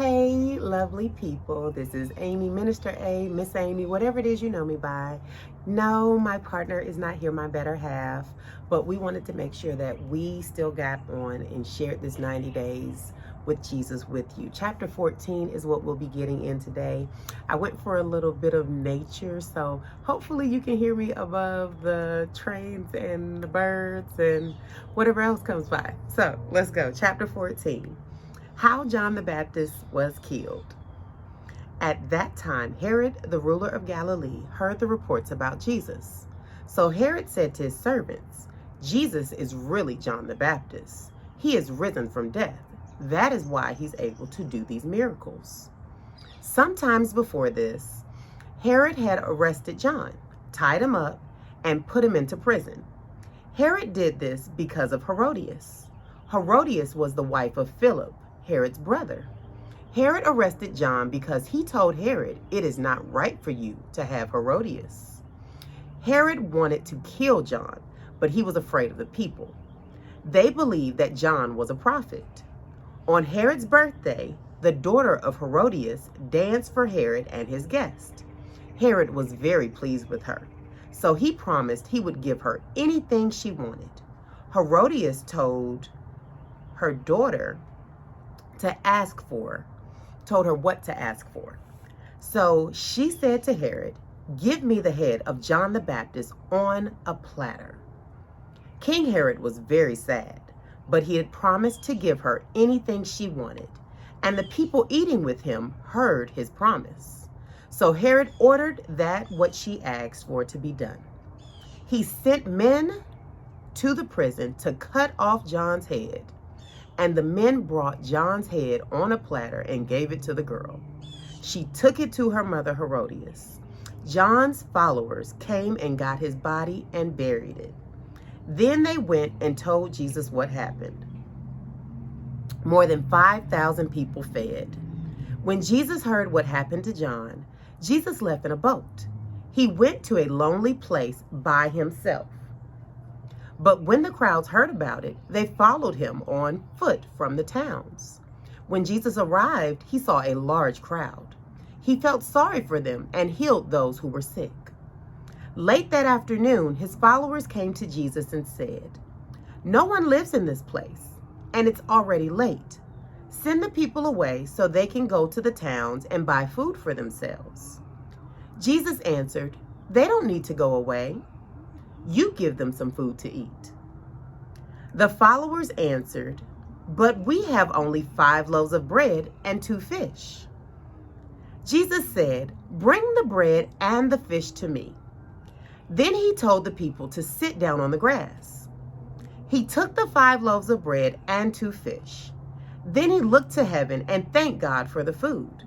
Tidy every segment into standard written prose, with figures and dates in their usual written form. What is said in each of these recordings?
Hey, lovely people. This is Amy, Minister A, Miss Amy, whatever it is you know me by. No, my partner is not here, my better half, but we wanted to make sure that we still got on and shared this 90 days with Jesus with you. Chapter 14 is what we'll be getting in today. I went for a little bit of nature, so hopefully you can hear me above the trains and the birds and whatever else comes by. So let's go. Chapter 14. How John the Baptist was killed. At that time, Herod, the ruler of Galilee, heard the reports about Jesus. So Herod said to his servants, Jesus is really John the Baptist. He is risen from death. That is why he's able to do these miracles. Sometimes before this, Herod had arrested John, tied him up, and put him into prison. Herod did this because of Herodias. Herodias was the wife of Philip, Herod's brother. Herod arrested John because he told Herod, it is not right for you to have Herodias. Herod wanted to kill John, but he was afraid of the people. They believed that John was a prophet. On Herod's birthday, the daughter of Herodias danced for Herod and his guest. Herod was very pleased with her, so he promised he would give her anything she wanted. Herodias told her daughter told her what to ask for. So she said to Herod, give me the head of John the Baptist on a platter. King Herod was very sad, but he had promised to give her anything she wanted, and the people eating with him heard his promise. So Herod ordered that what she asked for to be done. He sent men to the prison to cut off John's head. And the men brought John's head on a platter and gave it to the girl. She took it to her mother Herodias. John's followers came and got his body and buried it. Then they went and told Jesus what happened. More than 5,000 people fed. When Jesus heard what happened to John, Jesus left in a boat. He went to a lonely place by himself. But when the crowds heard about it, they followed him on foot from the towns. When Jesus arrived, he saw a large crowd. He felt sorry for them and healed those who were sick. Late that afternoon, his followers came to Jesus and said, no one lives in this place, and it's already late. Send the people away so they can go to the towns and buy food for themselves. Jesus answered, they don't need to go away. You give them some food to eat. The followers answered, but we have only 5 loaves of bread and 2 fish. Jesus said, bring the bread and the fish to me. Then he told the people to sit down on the grass. He took the 5 loaves of bread and 2 fish. Then he looked to heaven and thanked God for the food.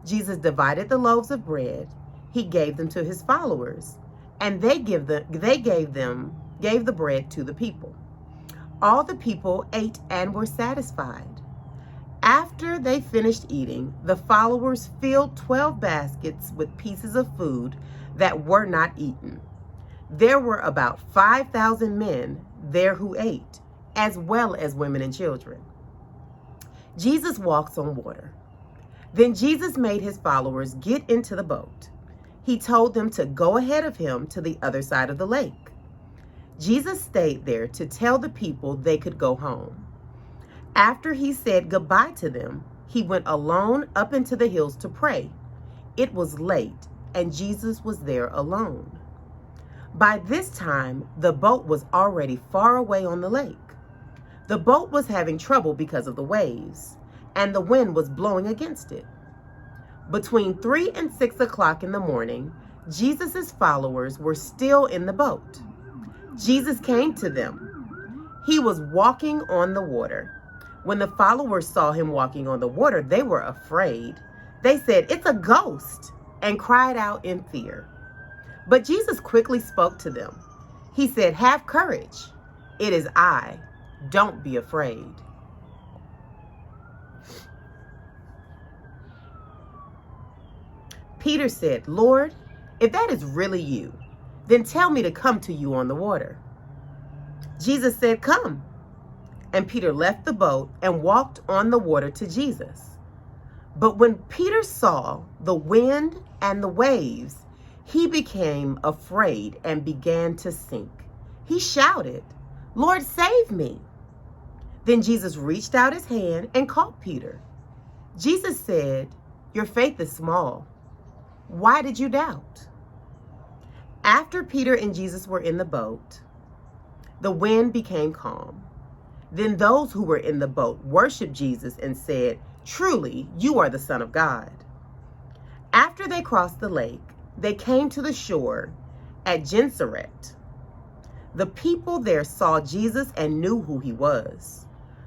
Jesus divided the loaves of bread. He gave them to his followers, and they gave the bread to the people. All the people ate and were satisfied. After they finished eating, the followers filled 12 baskets with pieces of food that were not eaten. There were about 5,000 men there who ate, as well as women and children. Jesus walks on water. Then Jesus made his followers get into the boat. He told them to go ahead of him to the other side of the lake. Jesus stayed there to tell the people they could go home. After he said goodbye to them, he went alone up into the hills to pray. It was late, and Jesus was there alone. By this time, the boat was already far away on the lake. The boat was having trouble because of the waves, and the wind was blowing against it. Between 3 and 6 o'clock in the morning, Jesus' followers were still in the boat. Jesus came to them. He was walking on the water. When the followers saw him walking on the water, they were afraid. They said, it's a ghost, and cried out in fear. But Jesus quickly spoke to them. He said, have courage. It is I. Don't be afraid. Peter said, Lord, if that is really you, then tell me to come to you on the water. Jesus said, come. And Peter left the boat and walked on the water to Jesus. But when Peter saw the wind and the waves, he became afraid and began to sink. He shouted, "Lord, save me." Then Jesus reached out his hand and caught Peter. Jesus said, "Your faith is small. Why did you doubt?" After Peter and Jesus were in the boat, the wind became calm. Then those who were in the boat worshiped Jesus and said, "Truly, you are the Son of God." After they crossed the lake, they came to the shore at Gennesaret. The people there saw Jesus and knew who he was.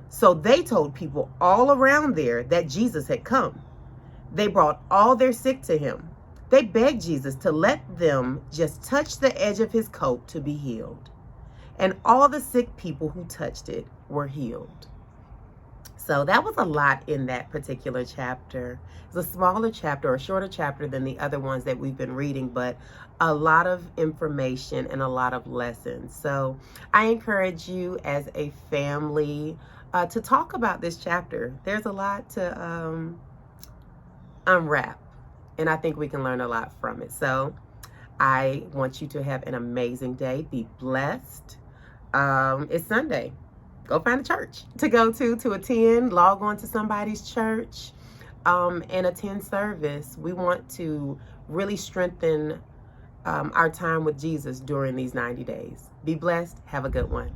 So they told people all around there that Jesus had come. They brought all their sick to him. They begged Jesus to let them just touch the edge of his coat to be healed. And all the sick people who touched it were healed. So that was a lot in that particular chapter. It's a smaller chapter, or a shorter chapter than the other ones that we've been reading, but a lot of information and a lot of lessons. So I encourage you as a family to talk about this chapter. There's a lot to unwrap, and I think we can learn a lot from it. So I want you to have an amazing day. Be blessed. It's Sunday. Go find a church to go to attend, log on to somebody's church, and attend service. We want to really strengthen our time with Jesus during these 90 days. Be blessed. Have a good one.